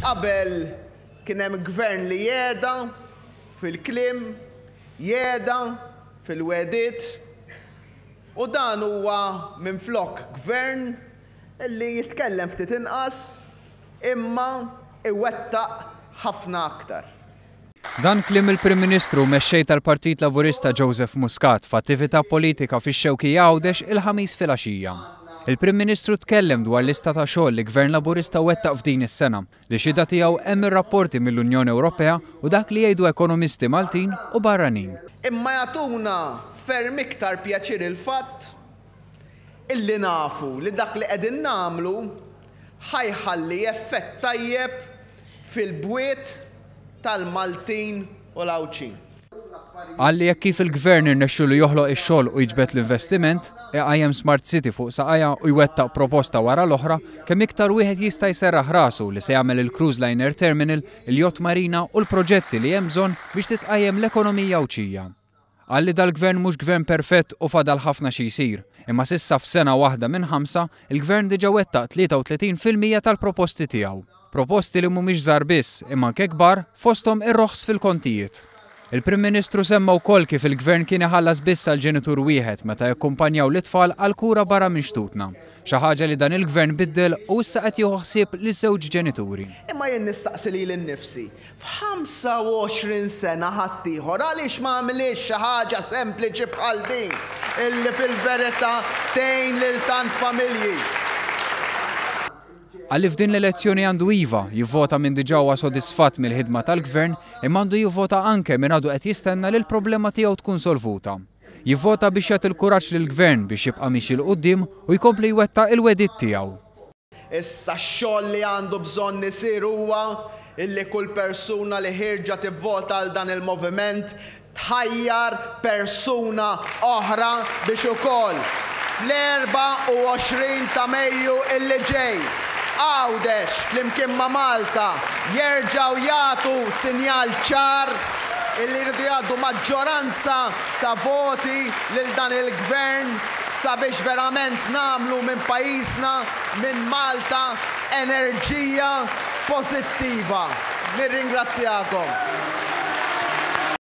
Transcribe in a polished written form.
Qabel kien hemm gvern li jehda fil-kliem, jehda fil-wegħdiet, u dan huwa minflok gvern li jitkellem ftit inqas imma iwettaq ħafna aktar. Dan kliem il-Prim Ministru mexxej tal-Partit Laburista Joseph Muscat f'attività politika fix-Xewkija Għawdex il-ħamis filgħaxija. Il-Prim Ministru tkellem dwar lista ta' xogħol li Gvern Laburista wettaq f'din is-sena li xhieda tiegħu hemm ir-rapporti mill-Unjoni Ewropea u dak li jgħidu ekonomisti Maltin u barranin. Imma jagħtuna ferm iktar pjaċir il-fatt illi nafu li dak li qegħdin nagħmlu ħajħalli effett tajjeb fil-bwiet tal-Maltin u l-Għawċin. Għalli jekk kif il-Gvern irnexxielu joħloq ix-xogħol u jiġbed l-investiment, iqajjem Smart City fuq saqajja u jwettaq proposta wara l-oħra, kemm iktar wieħed jista' jserraħ rasu li se jagħmel il-Cruise Liner Terminal, il-Yacht Marina u l-proġetti li hemm bżonn biex titqajjem l-ekonomija Għawċija. Għalli dal-Gvern mhux gvern perfett u fadal ħafna xi jsir, imma s'issa f'sena waħda minn 5 il-Gvern diġà wettaq 33% tal-proposti tiegħu. Proposti li mhumiex żgħar biss imma anke kbar fosthom ir-roħs fil-kontijiet. Il-Prim Ministru semma wkoll kif il-Gvern kien iħallas biss għal ġenitur wieħed meta jakkumpanjaw l-itfal għal kura barra minn xtutna. Xi ħaġa li dan il-Gvern biddel u issa qed jieħu ħsieb liż-żewġ ġenituri. Imma jien nistaqsi lili nnifsi, f'25 sena ħadd ieħor għaliex ma għamilx xi ħaġa sempliċi bħal din illi fil-verità tgħin lil tant familji. Għalli f'din l-elezzjoni għandu iva jivvota minn diġà huwa sodisfatt mill-ħidma tal-Gvern imma għandu jivvota anke minn għadu qed jistenna li l-problema tiegħu tkun solvuta. Jivvota biex jagħti l-kuraġġ lill-Gvern biex jibqa' mixi l quddiem u jkompli jwettaq il-wegħdiet tiegħu. Issa x-xogħol li għandu bżonn isir huwa illi kull persuna li ħirġa tivvota għal dan il-moviment tħajjar persuna oħra biex ukoll fl-24 ta' Mejju illi ġej Għawdex flimkien ma' Malta jerġgħu jagħtu sinjal ċar illi jridu jgħaddu maġġoranza ta' voti lil dan il-Gvern sabiex verament nagħmlu minn pajjiżna minn Malta enerġija pożittiva. Nirringrazzjakom.